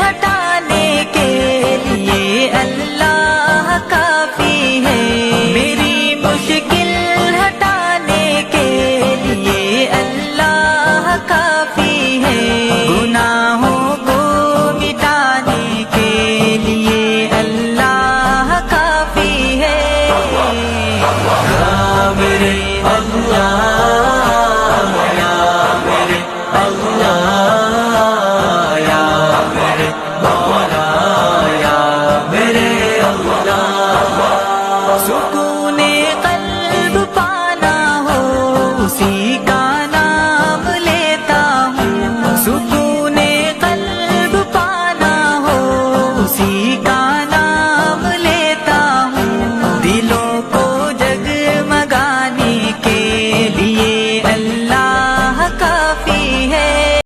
ہٹانے کے لیے اللہ کافی ہے، میری مشکل ہٹانے کے لیے اللہ کافی ہے، گناہوں کو مٹانے کے لیے اللہ کافی ہے، یا میرے اللہ، یا میرے اللہ، یا میرے مولا، یا میرے اللہ، سکون قلب پانا ہو اسی کا نام لیتا ہوں، سکون قلب پانا ہو اسی کا نام لیتا ہوں، دلوں کو جگمگانے کے لیے